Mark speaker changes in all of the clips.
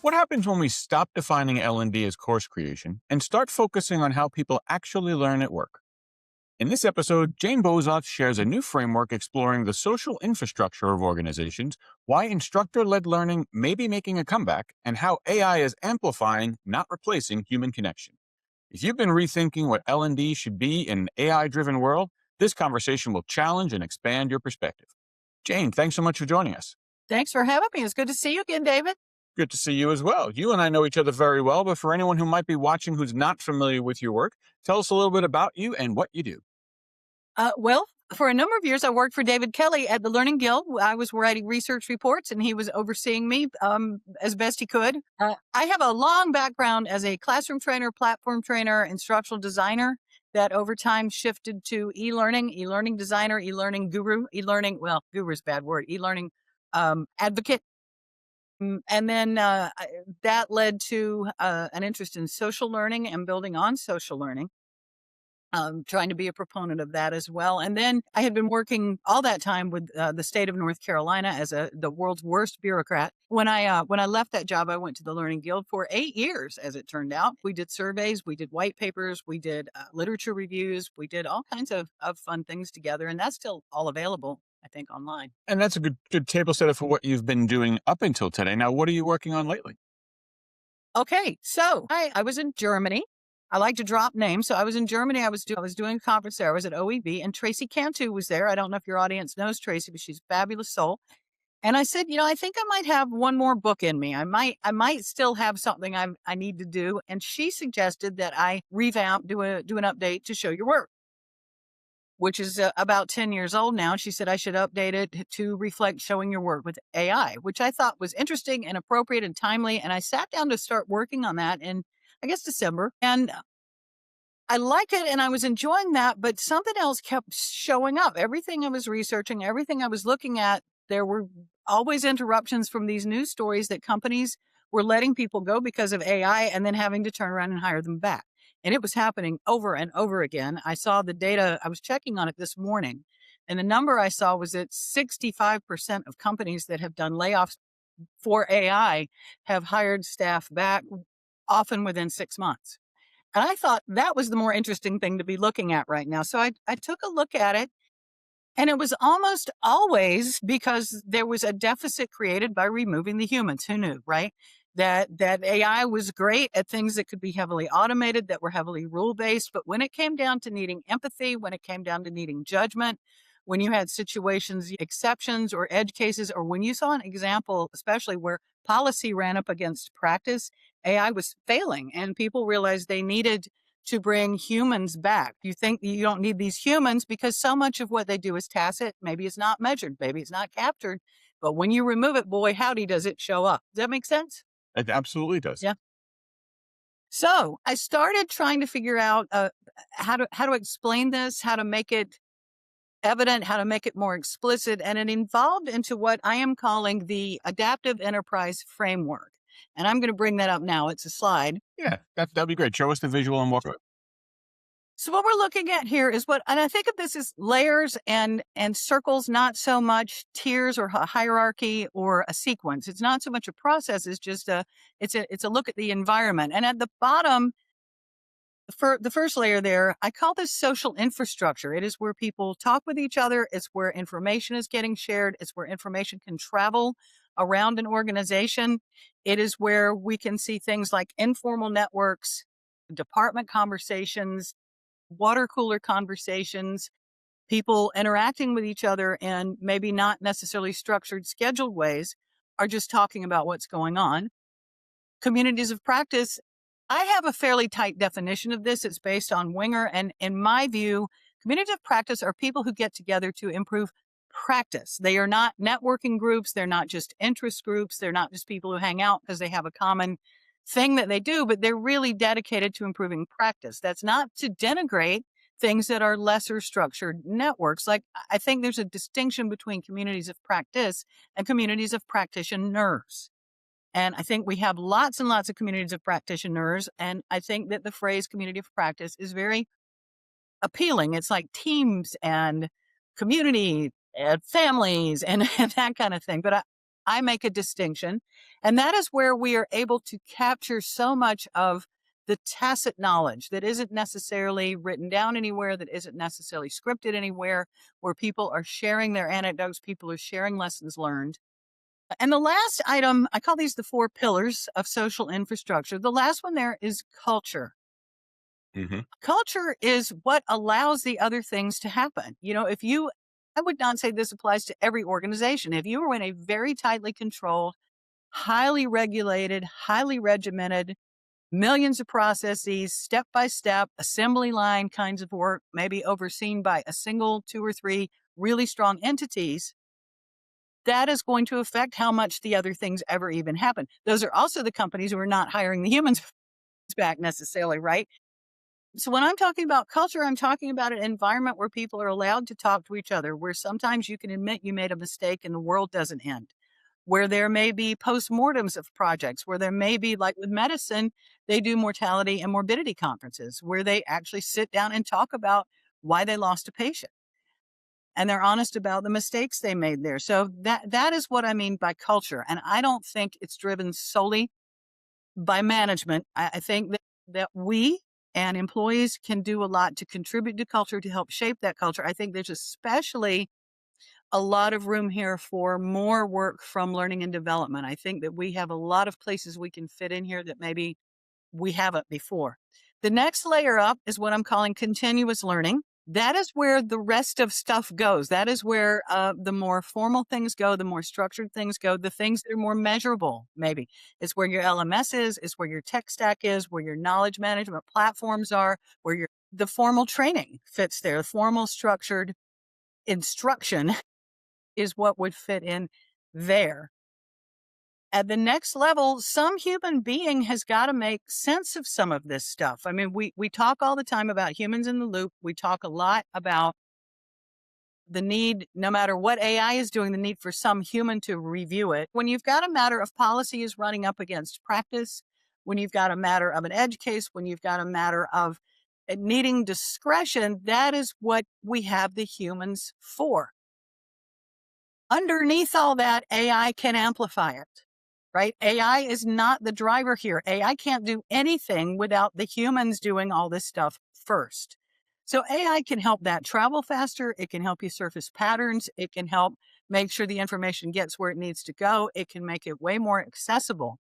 Speaker 1: What happens when we stop defining L&D as course creation and start focusing on how people actually learn at work? In this episode, Jane Bozarth shares a new framework exploring the social infrastructure of organizations, why instructor-led learning may be making a comeback, and how AI is amplifying, not replacing, human connection. If you've been rethinking what L&D should be in an AI-driven world, this conversation will challenge and expand your perspective. Jane, thanks so much for joining us.
Speaker 2: Thanks for having me. It's good to see you again, David.
Speaker 1: Good to see you as well. You and I know each other very well, but for anyone who might be watching who's not familiar with your work, tell us a little bit about you and what you do.
Speaker 2: Well, for a number of years, I worked for David Kelly at the Learning Guild. I was writing research reports, and he was overseeing me as best he could. I have a long background as a classroom trainer, platform trainer, instructional designer that over time shifted to e-learning designer, e-learning guru, guru is a bad word, e-learning advocate. And then that led to an interest in social learning and building on social learning. Trying to be a proponent of that as well. And then I had been working all that time with the state of North Carolina as the world's worst bureaucrat. When I left that job, I went to the Learning Guild for 8 years, as it turned out. We did surveys, we did white papers, we did literature reviews, we did all kinds of fun things together. And that's still all available, I think, online.
Speaker 1: And that's a good table setter for what you've been doing up until today. Now, what are you working on lately?
Speaker 2: Okay, so I was in Germany. I like to drop names. So I was in Germany. I was doing a conference there. I was at OEB, and Tracy Cantu was there. I don't know if your audience knows Tracy, but she's a fabulous soul. And I said, I think I might have one more book in me. I might still have something I need to do. And she suggested that I revamp, do an update to Show Your Work, which is about 10 years old now. She said I should update it to reflect showing your work with AI, which I thought was interesting and appropriate and timely. And I sat down to start working on that in, I guess, December. And I liked it and I was enjoying that, but something else kept showing up. Everything I was researching, everything I was looking at, there were always interruptions from these news stories that companies were letting people go because of AI and then having to turn around and hire them back. And it was happening over and over again. I saw the data, I was checking on it this morning, and the number I saw was that 65% of companies that have done layoffs for AI have hired staff back, often within 6 months. And I thought that was the more interesting thing to be looking at right now. So I took a look at it, and it was almost always because there was a deficit created by removing the humans. Who knew, right? That AI was great at things that could be heavily automated, that were heavily rule-based. But when it came down to needing empathy, when it came down to needing judgment, when you had situations, exceptions or edge cases, or when you saw an example, especially where policy ran up against practice, AI was failing and people realized they needed to bring humans back. You think you don't need these humans because so much of what they do is tacit. Maybe it's not measured. Maybe it's not captured. But when you remove it, boy, howdy, does it show up. Does that make sense?
Speaker 1: It absolutely does.
Speaker 2: Yeah. So I started trying to figure out how to explain this, how to make it evident, how to make it more explicit. And it evolved into what I am calling the adaptive enterprise framework. And I'm going to bring that up now. It's a slide.
Speaker 1: Yeah, that'd be great. Show us the visual and walk through it.
Speaker 2: So what we're looking at here is and I think of this as layers and circles, not so much tiers or a hierarchy or a sequence. It's not so much a process. It's just it's a look at the environment. And at the bottom, for the first layer there, I call this social infrastructure. It is where people talk with each other. It's where information is getting shared. It's where information can travel around an organization. It is where we can see things like informal networks, department conversations, water cooler conversations, people interacting with each other in maybe not necessarily structured, scheduled ways, are just talking about what's going on. Communities of practice, I have a fairly tight definition of this. It's based on Winger. And in my view, communities of practice are people who get together to improve practice. They are not networking groups. They're not just interest groups. They're not just people who hang out because they have a common thing that they do, but they're really dedicated to improving practice. That's not to denigrate things that are lesser structured networks. Like, I think there's a distinction between communities of practice and communities of practitioners. And I think we have lots and lots of communities of practitioners. And I think that the phrase community of practice is very appealing. It's like teams and community and families and that kind of thing. But I make a distinction. And that is where we are able to capture so much of the tacit knowledge that isn't necessarily written down anywhere, that isn't necessarily scripted anywhere, where people are sharing their anecdotes, people are sharing lessons learned. And the last item, I call these the four pillars of social infrastructure. The last one there is culture.
Speaker 1: Hmm.
Speaker 2: Culture is what allows the other things to happen. If you, I would not say this applies to every organization. If you were in a very tightly controlled, highly regulated, highly regimented, millions of processes, step by step, assembly line kinds of work, maybe overseen by a single, two, or three really strong entities, that is going to affect how much the other things ever even happen. Those are also the companies who are not hiring the humans back necessarily, right? So when I'm talking about culture, I'm talking about an environment where people are allowed to talk to each other, where sometimes you can admit you made a mistake and the world doesn't end, where there may be postmortems of projects, where there may be, like with medicine, they do mortality and morbidity conferences where they actually sit down and talk about why they lost a patient. And they're honest about the mistakes they made there. So that is what I mean by culture. And I don't think it's driven solely by management. I think that we and employees can do a lot to contribute to culture, to help shape that culture. I think there's especially a lot of room here for more work from learning and development. I think that we have a lot of places we can fit in here that maybe we haven't before. The next layer up is what I'm calling continuous learning. That is where the rest of stuff goes. That is where the more formal things go, the more structured things go, the things that are more measurable, maybe. It's where your LMS is, it's where your tech stack is, where your knowledge management platforms are, where the formal training fits there. The formal structured instruction is what would fit in there. At the next level, some human being has got to make sense of some of this stuff. I mean, we talk all the time about humans in the loop. We talk a lot about the need, no matter what AI is doing, the need for some human to review it. When you've got a matter of policy is running up against practice, when you've got a matter of an edge case, when you've got a matter of needing discretion, that is what we have the humans for. Underneath all that, AI can amplify it, right? AI is not the driver here. AI can't do anything without the humans doing all this stuff first. So AI can help that travel faster. It can help you surface patterns. It can help make sure the information gets where it needs to go. It can make it way more accessible.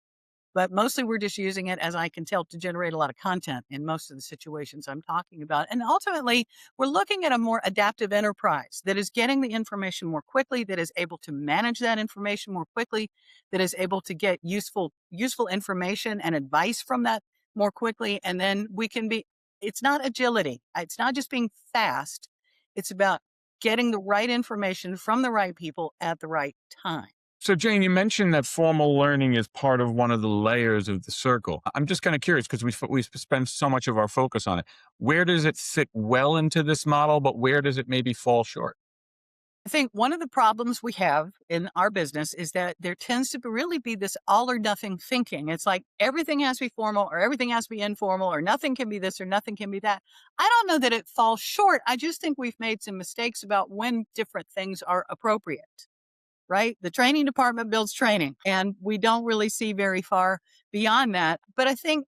Speaker 2: But mostly we're just using it, as I can tell, to generate a lot of content in most of the situations I'm talking about. And ultimately, we're looking at a more adaptive enterprise that is getting the information more quickly, that is able to manage that information more quickly, that is able to get useful information and advice from that more quickly. And then it's not agility. It's not just being fast. It's about getting the right information from the right people at the right time.
Speaker 1: So, Jane, you mentioned that formal learning is part of one of the layers of the circle. I'm just kind of curious because we spend so much of our focus on it. Where does it fit well into this model, but where does it maybe fall short?
Speaker 2: I think one of the problems we have in our business is that there tends to really be this all or nothing thinking. It's like everything has to be formal or everything has to be informal or nothing can be this or nothing can be that. I don't know that it falls short. I just think we've made some mistakes about when different things are appropriate, right? The training department builds training, and we don't really see very far beyond that. But I think,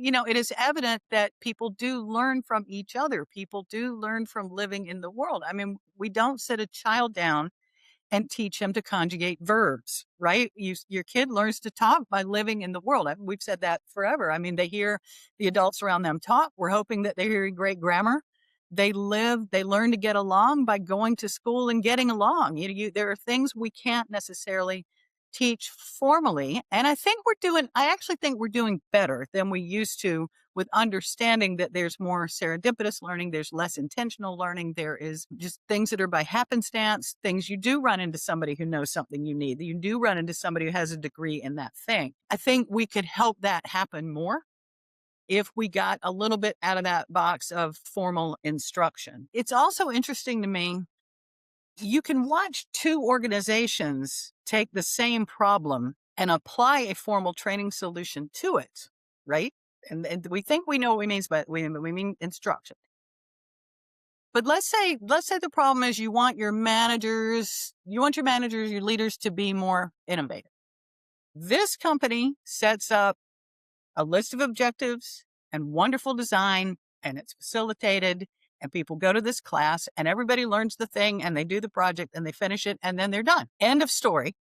Speaker 2: it is evident that people do learn from each other. People do learn from living in the world. I mean, we don't sit a child down and teach him to conjugate verbs, right? Your kid learns to talk by living in the world. We've said that forever. I mean, they hear the adults around them talk. We're hoping that they're hearing great grammar. They learn to get along by going to school and getting along. There are things we can't necessarily teach formally. And I actually think we're doing better than we used to with understanding that there's more serendipitous learning, there's less intentional learning, there is just things that are by happenstance, things you do run into somebody who knows something you need, you do run into somebody who has a degree in that thing. I think we could help that happen more if we got a little bit out of that box of formal instruction. It's also interesting to me, you can watch two organizations take the same problem and apply a formal training solution to it, right? And we think we know what we mean, but we mean instruction. But let's say the problem is you want your managers, your leaders to be more innovative. This company sets up a list of objectives and wonderful design, and it's facilitated, and people go to this class, and everybody learns the thing, and they do the project, and they finish it, and then they're done. End of story.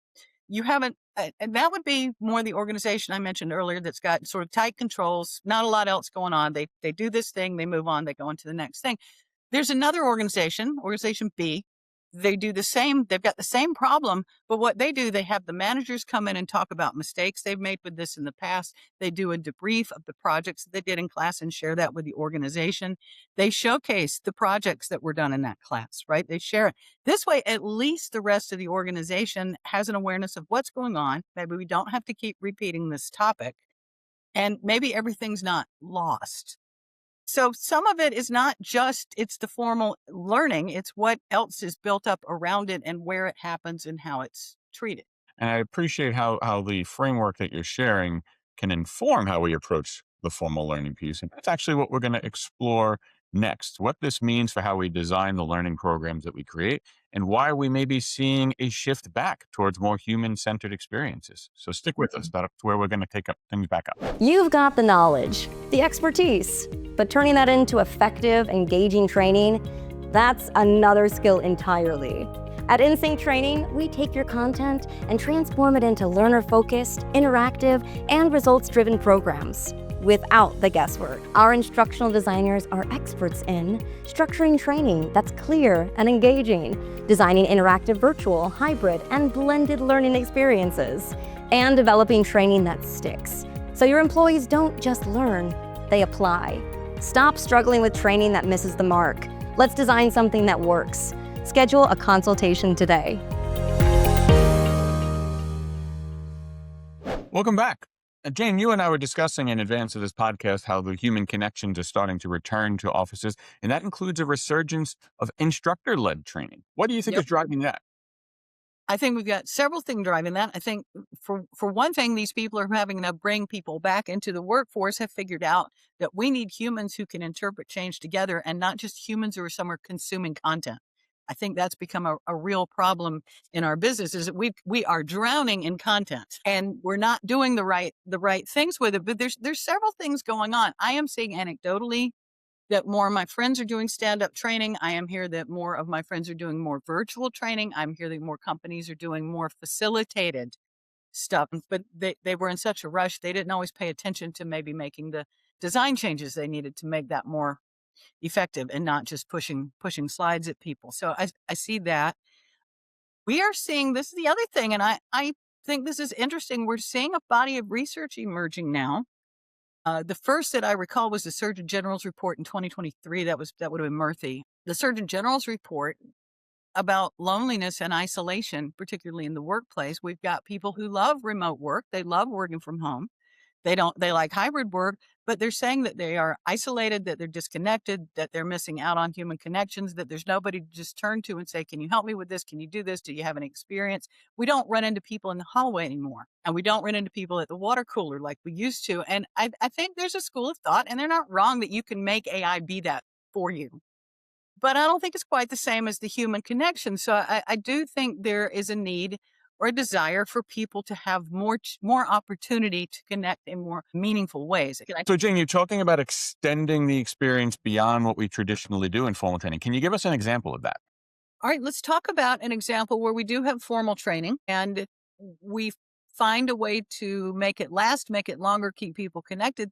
Speaker 2: You haven't, and that would be more the organization I mentioned earlier that's got sort of tight controls, not a lot else going on. They do this thing, they move on, they go into the next thing. There's another organization B. They do the same. They've got the same problem, but what they do, they have the managers come in and talk about mistakes they've made with this in the past. They do a debrief of the projects that they did in class and share that with the organization. They showcase the projects that were done in that class, right? They share it. This way, at least the rest of the organization has an awareness of what's going on. Maybe we don't have to keep repeating this topic, and maybe everything's not lost. So some of it is not just, it's the formal learning, it's what else is built up around it and where it happens and how it's treated.
Speaker 1: And I appreciate how the framework that you're sharing can inform how we approach the formal learning piece. And that's actually what we're going to explore next, what this means for how we design the learning programs that we create and why we may be seeing a shift back towards more human-centered experiences. So stick with us. That's where we're going to take up things back up.
Speaker 3: You've got the knowledge, the expertise, but turning that into effective, engaging training, that's another skill entirely. At InSync Training, we take your content and transform it into learner-focused, interactive, and results-driven programs without the guesswork. Our instructional designers are experts in structuring training that's clear and engaging, designing interactive virtual, hybrid, and blended learning experiences, and developing training that sticks. So your employees don't just learn, they apply. Stop struggling with training that misses the mark. Let's design something that works. Schedule a consultation today.
Speaker 1: Welcome back. Jane, you and I were discussing in advance of this podcast how the human connections are starting to return to offices, and that includes a resurgence of instructor-led training. What do you think is driving that?
Speaker 2: I think we've got several things driving that. I think for one thing, these people are having to bring people back into the workforce, have figured out that we need humans who can interpret change together and not just humans who are somewhere consuming content. I think that's become a real problem in our business is that we are drowning in content and we're not doing the right things with it. But there's several things going on. I am seeing anecdotally that more of my friends are doing stand-up training. I am here that more of my friends are doing more virtual training. I'm here that more companies are doing more facilitated stuff. But they were in such a rush, they didn't always pay attention to maybe making the design changes they needed to make that more effective and not just pushing slides at people. So I see that. We are seeing, this is the other thing, and I think this is interesting. We're seeing a body of research emerging now. The first that I recall was the Surgeon General's report in 2023. That would have been Murthy. The Surgeon General's report about loneliness and isolation, particularly in the workplace. We've got people who love remote work. They love working from home. They like hybrid work, but they're saying that they are isolated, that they're disconnected, that they're missing out on human connections, that there's nobody to just turn to and say, can you help me with this? Can you do this? Do you have any experience? We don't run into people in the hallway anymore. And we don't run into people at the water cooler like we used to. And I think there's a school of thought, and they're not wrong, that you can make AI be that for you. But I don't think it's quite the same as the human connection. So I do think there is a need or a desire for people to have more opportunity to connect in more meaningful ways.
Speaker 1: So, Jane, you're talking about extending the experience beyond what we traditionally do in formal training. Can you give us an example of that?
Speaker 2: All right, let's talk about an example where we do have formal training and we find a way to make it last, make it longer, keep people connected.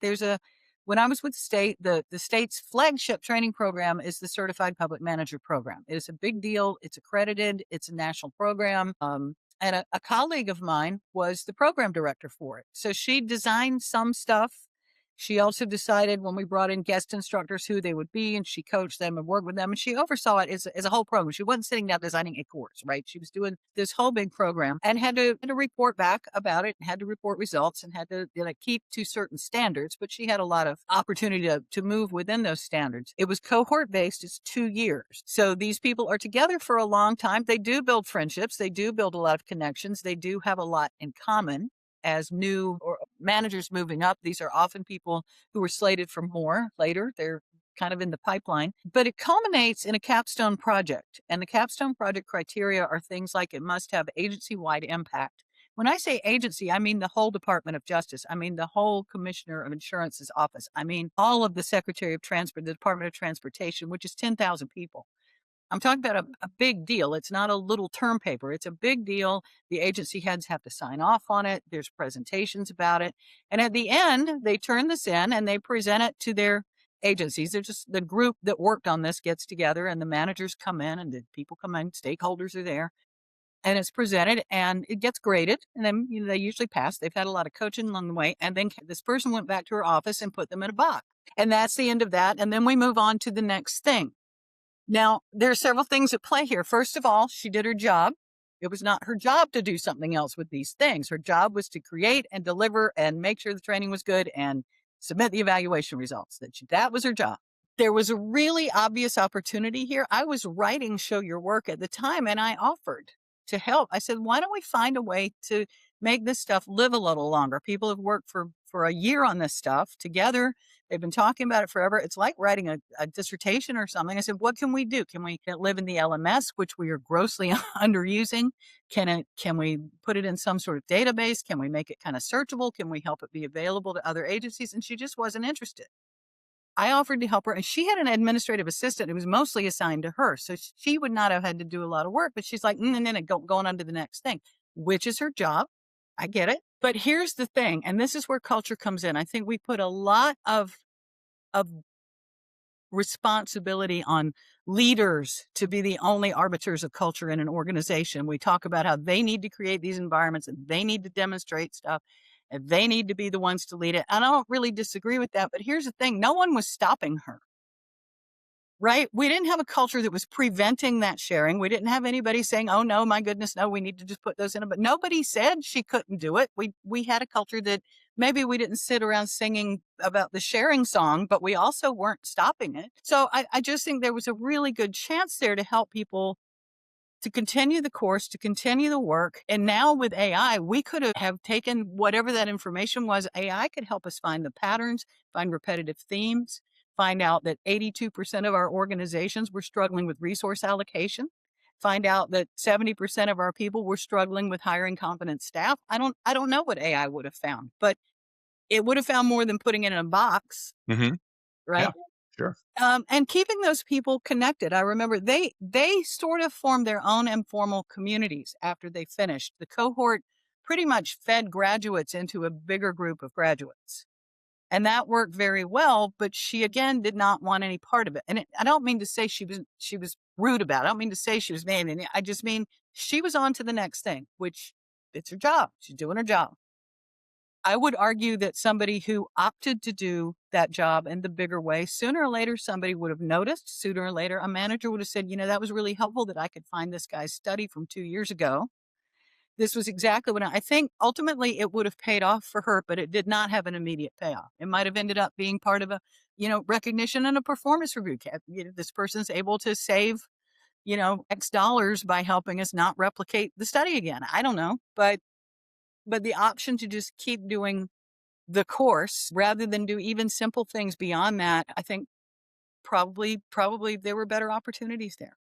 Speaker 2: When I was with the state, the state's flagship training program is the Certified Public Manager Program. It is a big deal. It's accredited. It's a national program. And a colleague of mine was the program director for it. So she designed some stuff. She also decided when we brought in guest instructors who they would be, and she coached them and worked with them, and she oversaw it as a whole program. She wasn't sitting down designing a course, right? She was doing this whole big program and had to report back about it, and had to report results, and had to keep to certain standards. But she had a lot of opportunity to move within those standards. It was cohort based. It's 2 years. So these people are together for a long time. They do build friendships. They do build a lot of connections. They do have a lot in common. As new or managers moving up, these are often people who were slated for more later. They're kind of in the pipeline, but it culminates in a capstone project. And the capstone project criteria are things like it must have agency-wide impact. When I say agency, I mean the whole Department of Justice. I mean the whole Commissioner of Insurance's office. I mean all of the Secretary of Transport, the Department of Transportation, which is 10,000 people. I'm talking about a big deal. It's not a little term paper. It's a big deal. The agency heads have to sign off on it. There's presentations about it. And at the end, they turn this in and they present it to their agencies. They're just the group that worked on this gets together and the managers come in and the people come in, stakeholders are there. And it's presented and it gets graded. And then they usually pass. They've had a lot of coaching along the way. And then this person went back to her office and put them in a box. And that's the end of that. And then we move on to the next thing. Now, there are several things at play here. First of all, she did her job. It was not her job to do something else with these things. Her job was to create and deliver and make sure the training was good and submit the evaluation results. That was her job. There was a really obvious opportunity here. I was writing Show Your Work at the time, and I offered to help. I said, why don't we find a way to make this stuff live a little longer? People have worked for a year on this stuff together. They've been talking about it forever. It's like writing a dissertation or something. I said, what can we do? Can we live in the LMS, which we are grossly underusing? Can we put it in some sort of database? Can we make it kind of searchable? Can we help it be available to other agencies? And she just wasn't interested. I offered to help her, and she had an administrative assistant who was mostly assigned to her. So she would not have had to do a lot of work, but she's like, going on to the next thing, which is her job. I get it. But here's the thing, and this is where culture comes in. I think we put a lot of responsibility on leaders to be the only arbiters of culture in an organization. We talk about how they need to create these environments and they need to demonstrate stuff and they need to be the ones to lead it. And I don't really disagree with that, but here's the thing. No one was stopping her. Right? We didn't have a culture that was preventing that sharing. We didn't have anybody saying, oh, no, my goodness, no, we need to just put those in. But nobody said she couldn't do it. We had a culture that maybe we didn't sit around singing about the sharing song, but we also weren't stopping it. So I just think there was a really good chance there to help people to continue the course, to continue the work. And now with AI, we could have taken whatever that information was. AI could help us find the patterns, find repetitive themes, find out that 82% of our organizations were struggling with resource allocation, find out that 70% of our people were struggling with hiring competent staff. I don't know what AI would have found, but it would have found more than putting it in a box,
Speaker 1: Mm-hmm.
Speaker 2: right?
Speaker 1: Yeah, sure.
Speaker 2: And keeping those people connected. I remember they sort of formed their own informal communities after they finished. The cohort pretty much fed graduates into a bigger group of graduates. And that worked very well, but she, again, did not want any part of it. And I don't mean to say she was rude about it. I don't mean to say she was mean. And I just mean she was on to the next thing, which it's her job. She's doing her job. I would argue that somebody who opted to do that job in the bigger way, sooner or later, somebody would have noticed. Sooner or later, a manager would have said, that was really helpful that I could find this guy's study from 2 years ago. This was exactly what I think ultimately it would have paid off for her, but it did not have an immediate payoff. It might have ended up being part of a, recognition and a performance review. This person's able to save, X dollars by helping us not replicate the study again. I don't know, but the option to just keep doing the course rather than do even simple things beyond that, I think probably there were better opportunities there.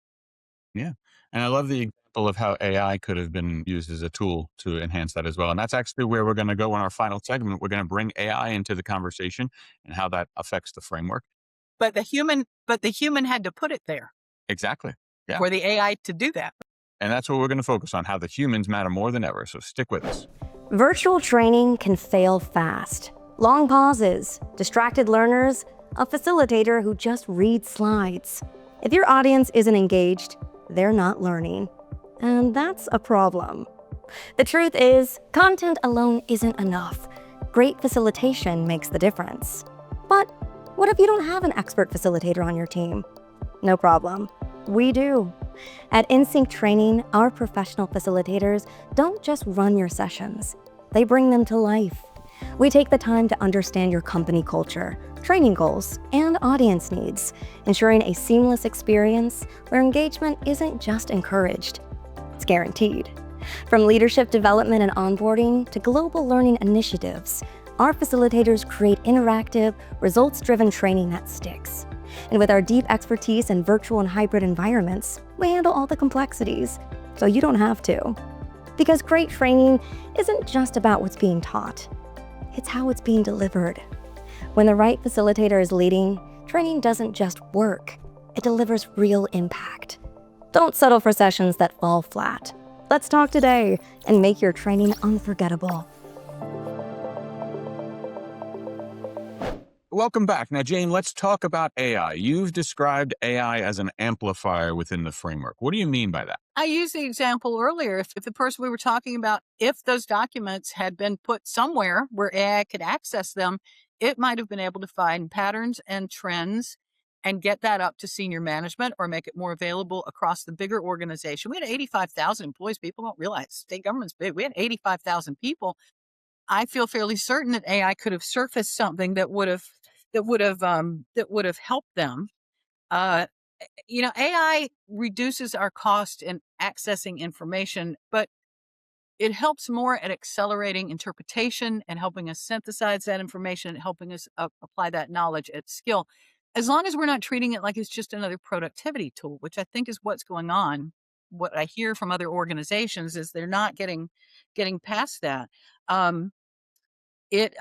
Speaker 1: Yeah. And I love the example of how AI could have been used as a tool to enhance that as well. And that's actually where we're going to go in our final segment. We're going to bring AI into the conversation and how that affects the framework.
Speaker 2: But the human had to put it there.
Speaker 1: Exactly. Yeah.
Speaker 2: For the AI to do that.
Speaker 1: And that's what we're going to focus on, how the humans matter more than ever. So stick with us.
Speaker 3: Virtual training can fail fast. Long pauses, distracted learners, a facilitator who just reads slides. If your audience isn't engaged, they're not learning. And that's a problem. The truth is, content alone isn't enough. Great facilitation makes the difference. But what if you don't have an expert facilitator on your team? No problem. We do. At InSync Training, our professional facilitators don't just run your sessions. They bring them to life. We take the time to understand your company culture, training goals, and audience needs, ensuring a seamless experience where engagement isn't just encouraged, it's guaranteed. From leadership development and onboarding to global learning initiatives, our facilitators create interactive, results-driven training that sticks. And with our deep expertise in virtual and hybrid environments, we handle all the complexities, so you don't have to. Because great training isn't just about what's being taught, it's how it's being delivered. When the right facilitator is leading, training doesn't just work, it delivers real impact. Don't settle for sessions that fall flat. Let's talk today and make your training unforgettable.
Speaker 1: Welcome back. Now, Jane, let's talk about AI. You've described AI as an amplifier within the framework. What do you mean by that?
Speaker 2: I used the example earlier. If the person we were talking about, if those documents had been put somewhere where AI could access them, it might have been able to find patterns and trends and get that up to senior management or make it more available across the bigger organization. We had 85,000 employees. People don't realize state government's big. We had 85,000 people. I feel fairly certain that AI could have surfaced something that would have helped them. AI reduces our cost in accessing information, but it helps more at accelerating interpretation and helping us synthesize that information and helping us apply that knowledge at skill. As long as we're not treating it like it's just another productivity tool, which I think is what's going on. What I hear from other organizations is they're not getting past that. Um, it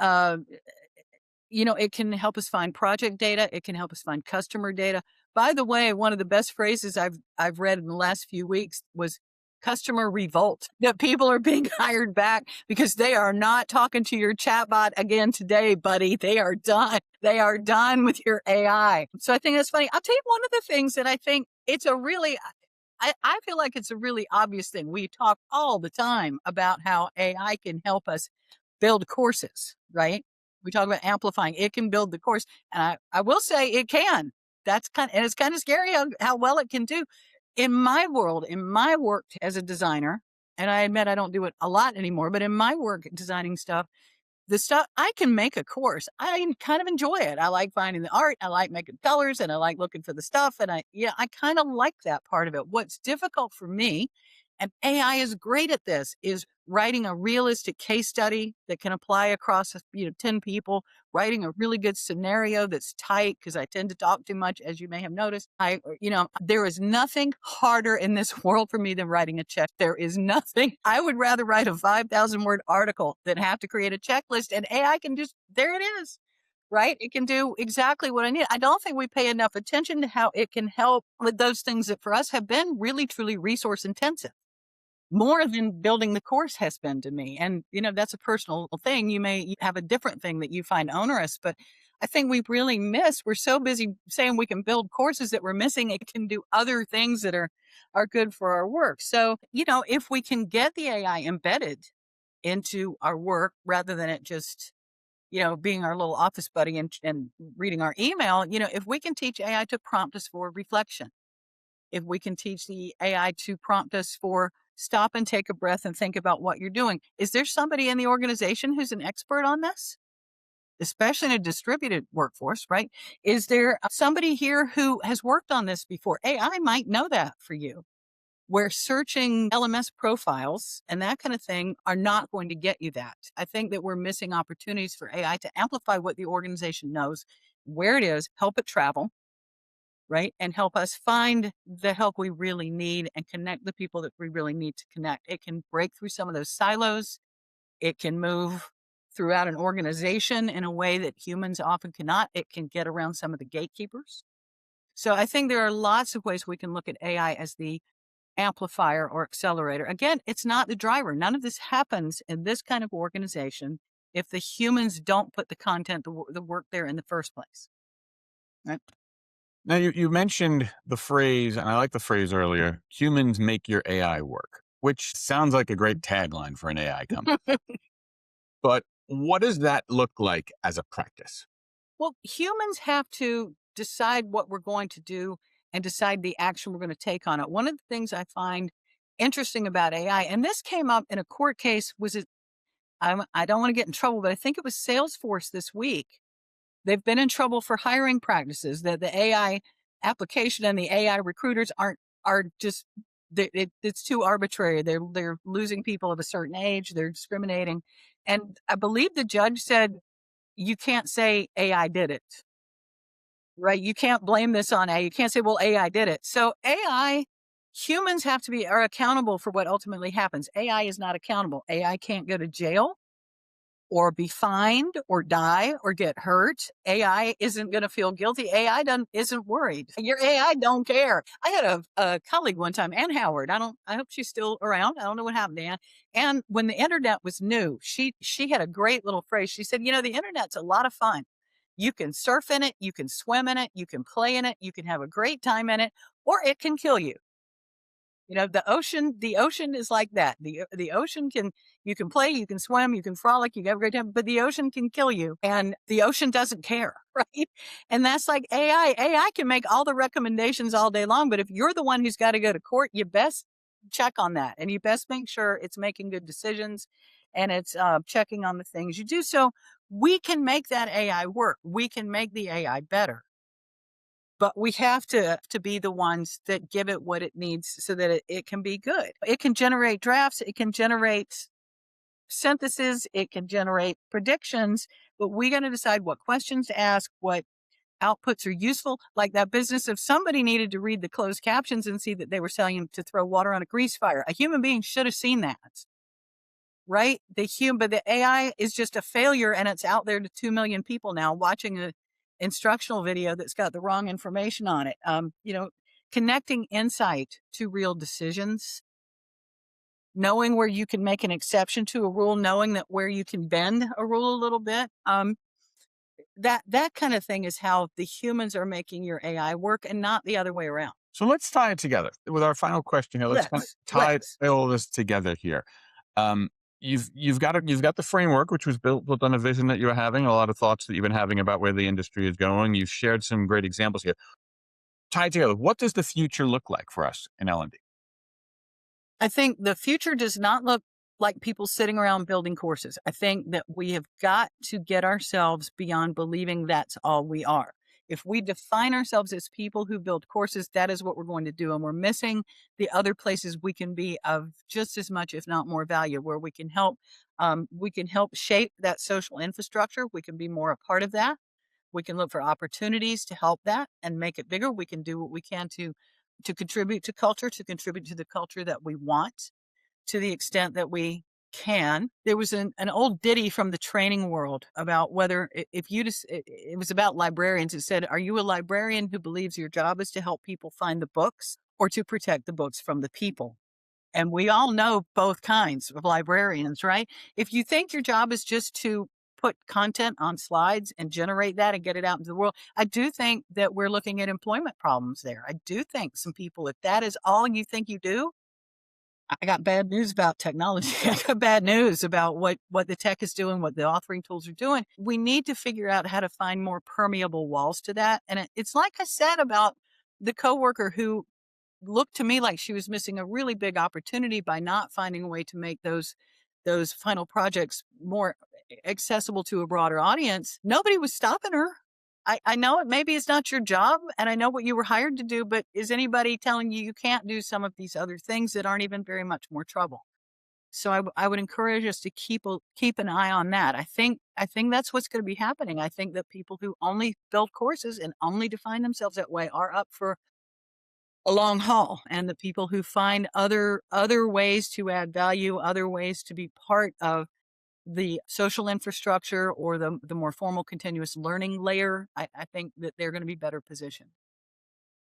Speaker 2: it can help us find project data. It can help us find customer data. By the way, one of the best phrases I've read in the last few weeks was customer revolt, that people are being hired back because they are not talking to your chatbot again today, buddy. They are done. They are done with your AI. So I think that's funny. I'll tell you one of the things that I think it's a really, I feel like it's a really obvious thing. We talk all the time about how AI can help us build courses, right? We talk about amplifying. It can build the course. And I will say it can. And it's kind of scary how well it can do. In my world, in my work as a designer, and I admit I don't do it a lot anymore, but in my work designing stuff, the stuff I can make a course. I kind of enjoy it. I like finding the art. I like making colors and I like looking for the stuff. And I kind of like that part of it. What's difficult for me, and AI is great at this, is writing a realistic case study that can apply across 10 people, writing a really good scenario that's tight, because I tend to talk too much, as you may have noticed. There is nothing harder in this world for me than writing a check. There is nothing. I would rather write a 5,000 word article than have to create a checklist, and AI can just, there it is. Right? It can do exactly what I need. I don't think we pay enough attention to how it can help with those things that for us have been really, truly resource intensive. More than building the course has been to me. And, that's a personal thing. You may have a different thing that you find onerous, but I think we really we're so busy saying we can build courses that we're missing. It can do other things that are good for our work. So, if we can get the AI embedded into our work rather than it just, being our little office buddy and reading our email, if we can teach AI to prompt us for reflection, if we can teach the AI to prompt us for stop and take a breath and think about what you're doing. Is there somebody in the organization who's an expert on this? Especially in a distributed workforce, right? Is there somebody here who has worked on this before? AI might know that for you. Where searching LMS profiles and that kind of thing are not going to get you that. I think that we're missing opportunities for AI to amplify what the organization knows, where it is, help it travel, right? And help us find the help we really need and connect the people that we really need to connect. It can break through some of those silos. It can move throughout an organization in a way that humans often cannot. It can get around some of the gatekeepers. So I think there are lots of ways we can look at AI as the amplifier or accelerator. Again, it's not the driver. None of this happens in this kind of organization if the humans don't put the content, the work there in the first place. Right?
Speaker 1: Now, you mentioned the phrase, and I like the phrase earlier, humans make your AI work, which sounds like a great tagline for an AI company. But what does that look like as a practice?
Speaker 2: Well, humans have to decide what we're going to do and decide the action we're going to take on it. One of the things I find interesting about AI, and this came up in a court case, I don't want to get in trouble, but I think it was Salesforce this week. They've been in trouble for hiring practices that the AI application and the AI recruiters are just, it's too arbitrary. They're losing people of a certain age. They're discriminating. And I believe the judge said, you can't say AI did it. right? You can't blame this on AI. You can't say, well, AI did it. So AI, humans are accountable for what ultimately happens. AI is not accountable. AI can't go to jail or be fined or die or get hurt. AI isn't going to feel guilty. AI isn't worried. Your AI don't care. I had a colleague one time, Ann Howard. I hope she's still around. I don't know what happened to Ann. And when the internet was new, she had a great little phrase. She said, the internet's a lot of fun. You can surf in it, you can swim in it, you can play in it, you can have a great time in it, or it can kill you. The ocean is like that. The ocean you can play, you can swim, you can frolic, you can have a great time, but the ocean can kill you, and the ocean doesn't care, right? And that's like AI. AI can make all the recommendations all day long, but if you're the one who's got to go to court, you best check on that, and you best make sure it's making good decisions, and it's checking on the things you do. So we can make that AI work. We can make the AI better. But we have to be the ones that give it what it needs so that it can be good. It can generate drafts. It can generate synthesis. It can generate predictions. But we got to decide what questions to ask, what outputs are useful. Like that business of somebody needed to read the closed captions and see that they were telling to throw water on a grease fire. A human being should have seen that. Right? But the AI is just a failure, and it's out there to 2 million people now watching a instructional video that's got the wrong information on it. Connecting insight to real decisions, knowing where you can make an exception to a rule, knowing that where you can bend a rule a little bit. That kind of thing is how the humans are making your AI work, and not the other way around.
Speaker 1: So let's tie it together with our final question here. Let's tie all this together here. You've got the framework, which was built on a vision that you're having, a lot of thoughts that you've been having about where the industry is going. You've shared some great examples here. Tied together, what does the future look like for us in L&D?
Speaker 2: I think the future does not look like people sitting around building courses. I think that we have got to get ourselves beyond believing that's all we are. If we define ourselves as people who build courses, that is what we're going to do. And we're missing the other places we can be of just as much, if not more value, where we can help shape that social infrastructure. We can be more a part of that. We can look for opportunities to help that and make it bigger. We can do what we can to contribute to culture, to contribute to the culture that we want to the extent that we can. There was an old ditty from the training world about whether it was about librarians. It said, are you a librarian who believes your job is to help people find the books or to protect the books from the people? And we all know both kinds of librarians, right? If you think your job is just to put content on slides and generate that and get it out into the world, I do think that we're looking at employment problems there. I do think some people, if that is all you think you do, I got bad news about technology. I got bad news about what the tech is doing, what the authoring tools are doing. We need to figure out how to find more permeable walls to that. And it's like I said about the coworker who looked to me like she was missing a really big opportunity by not finding a way to make those final projects more accessible to a broader audience. Nobody was stopping her. I know maybe it's not your job, and I know what you were hired to do, but is anybody telling you can't do some of these other things that aren't even very much more trouble? So I would encourage us to keep an eye on that. I think that's what's going to be happening. I think that people who only build courses and only define themselves that way are up for a long haul, and the people who find other ways to add value, other ways to be part of the social infrastructure or the more formal continuous learning layer, I think that they're going to be better positioned.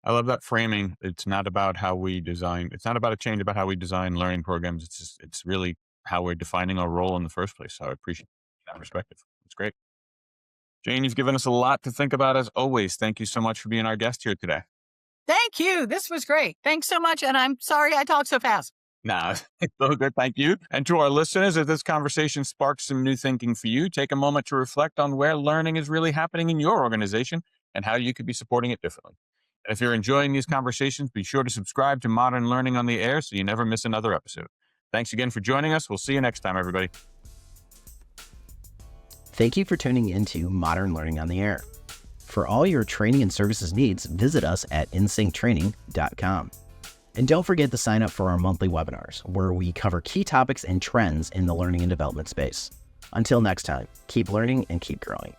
Speaker 1: I love that framing. It's not about how we design. It's not about a change about how we design learning programs. It's really how we're defining our role in the first place. So I appreciate that perspective. It's great. Jane, you've given us a lot to think about as always. Thank you so much for being our guest here today.
Speaker 2: Thank you. This was great. Thanks so much. And I'm sorry I talked so fast.
Speaker 1: No, it's so good. Thank you. And to our listeners, if this conversation sparks some new thinking for you, take a moment to reflect on where learning is really happening in your organization and how you could be supporting it differently. And if you're enjoying these conversations, be sure to subscribe to Modern Learning on the Air so you never miss another episode. Thanks again for joining us. We'll see you next time, everybody.
Speaker 4: Thank you for tuning into Modern Learning on the Air. For all your training and services needs, visit us at insynctraining.com. And don't forget to sign up for our monthly webinars, where we cover key topics and trends in the learning and development space. Until next time, keep learning and keep growing.